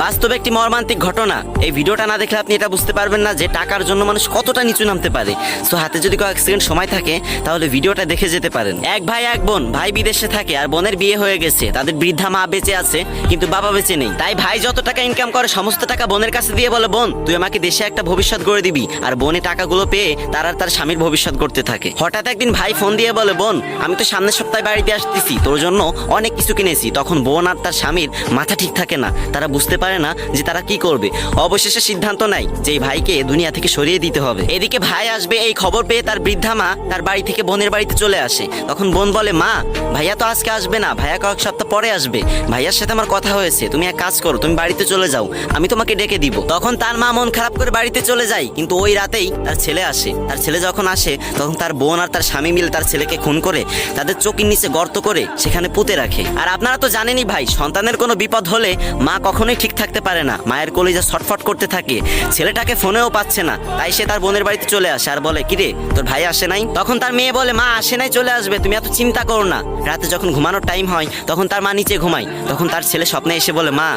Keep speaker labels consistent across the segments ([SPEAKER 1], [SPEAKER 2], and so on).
[SPEAKER 1] বাস্তবে একটি মর্মান্তিক ঘটনা। এই ভিডিওটা না দেখলে আপনি এটা বুঝতে পারবেন না যে টাকার জন্য মানুষ কতটা নিচু নামতে পারে। সো হাতে যদি কয়েক সেকেন্ড সময় থাকে তাহলে ভিডিওটা দেখে যেতে পারেন। এক ভাই এক বোন, ভাই বিদেশে থাকে আর বোনের বিয়ে হয়ে গেছে। তাদের বৃদ্ধা মা বেঁচে আছে কিন্তু বাবা বেঁচে নেই। তাই ভাই যত টাকা ইনকাম করে সমস্ত টাকা বোনের কাছে দিয়ে বলে, বোন তুই আমাকে দেশে একটা ভবিষ্যৎ গড়ে দিবি। আর বোনে টাকাগুলো পেয়ে তার আর তার স্বামীর ভবিষ্যৎ করতে থাকে। হঠাৎ একদিন ভাই ফোন দিয়ে বলে, বোন আমি তো সামনের সপ্তাহে বাড়িতে আসতেছি, তোর জন্য অনেক কিছু কিনেছি। তখন বোন আর তার স্বামীর মাথা ঠিক থাকে না, তারা বুঝতে পারে না যে তারা কি করবে। অবশেষে সিদ্ধান্ত নেয় যে এই ভাইকে দুনিয়া থেকে সরিয়ে দিতে হবে। এদিকে ভাই আসবে এই খবর পেয়ে তার বৃদ্ধা মা তার বাড়ি থেকে বোনের বাড়িতে চলে আসে। তখন বোন বলে, মা ভাইয়া তো আজকে আসবে না, ভাইয়া কয়েক সপ্তাহ পরে আসবে। ভাইয়ার সাথে আমার কথা হয়েছে, তুমি এক কাজ করো, তুমি বাড়িতে চলে যাও, আমি তোমাকে ডেকে দিব। তখন তার মা মন খারাপ করে বাড়িতে চলে যায়। কিন্তু ওই রাতেই তার ছেলে আসে। তার ছেলে যখন আসে তখন তার বোন আর তার স্বামী মিলে তার ছেলেকে খুন করে তাদের চোখের নিচে গর্ত করে সেখানে পুঁতে রাখে। আর আপনারা তো জানেনই ভাই, সন্তানের কোনো বিপদ হলে মা কখনোই ঠিক থাকতে পারে না। মায়ের কলিজা ছটফট করতে থাকে। ছেলেটাকে ফোনেও পাচ্ছে না, তাই সে তার বোনের বাড়িতে চলে আসে আর বলে, কিরে তোর ভাই আসে নাই? তখন তার মেয়ে বলে, মা আসে নাই, চলে আসবে, তুমি এত চিন্তা করো না। রাতে যখন ঘুমানোর টাইম হয় তখন তার মা নিচে ঘুমায়। তখন তার ছেলে স্বপ্নে এসে বলে, মা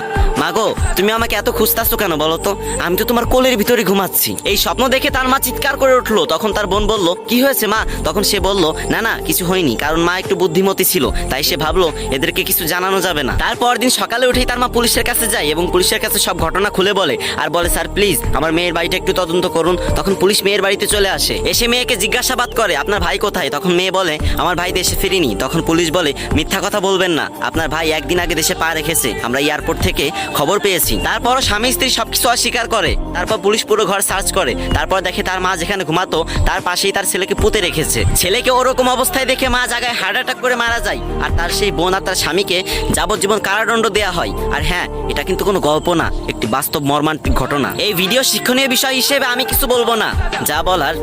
[SPEAKER 1] গো তুমি আমাকে এত খুঁজতাছো কেন বলো তো? আমি তো তোমার কোলের ভিতরে ঘুমাচ্ছি। এই স্বপ্ন দেখে তার মা চিৎকার করে উঠলো। তখন তার বোন বলল, কি হয়েছে মা? তখন সে বলল, না না কিছু হয়নি, কারণ মা একটু বুদ্ধিমতী ছিল, তাই সে ভাবলো এদেরকে কিছু জানানো যাবে না। তারপর দিন সকালে উঠেই তার মা পুলিশের কাছে যায় এবং পুলিশের কাছে সব ঘটনা খুলে বলে আর বলে, স্যার প্লিজ আমার মেয়ের বাড়িটা একটু তদন্ত করুন। তখন পুলিশ মেয়ের বাড়িতে চলে আসে। এসে মেয়েকে জিজ্ঞাসাবাদ করে, আপনার ভাই কোথায়? তখন মেয়ে বলে, আমার ভাই দেশে ফিরিনি। তখন পুলিশ বলে, মিথ্যা কথা বলবেন না, আপনার ভাই একদিন আগে দেশে পা রেখেছে, আমরা এয়ারপোর্ট থেকে খবর পেয়েছি। তারপরও স্বামী স্ত্রী সবকিছু অস্বীকার করে। তারপর পুলিশ পুরো ঘর সার্চ করে। তারপর দেখে তার মা যেখানে ঘুমাতো তার পাশেই তার ছেলেকে পুঁতে রেখেছে। ছেলেকে ওরকম অবস্থায় দেখে মা জায়গায় হার্ট অ্যাটাক করে মারা যায়। আর তার সেই বোন আর তার স্বামীকে যাবজ্জীবন কারাদণ্ড দেওয়া হয়। আর হ্যাঁ, এটা কিন্তু কোনো গল্প না, একটি বাস্তব মর্মান্তিক ঘটনা। এই ভিডিও শিক্ষণীয় বিষয় হিসেবে আমি কিছু বলবো না, যা বলার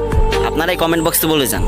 [SPEAKER 1] আপনারাই কমেন্ট বক্সে বলে যান।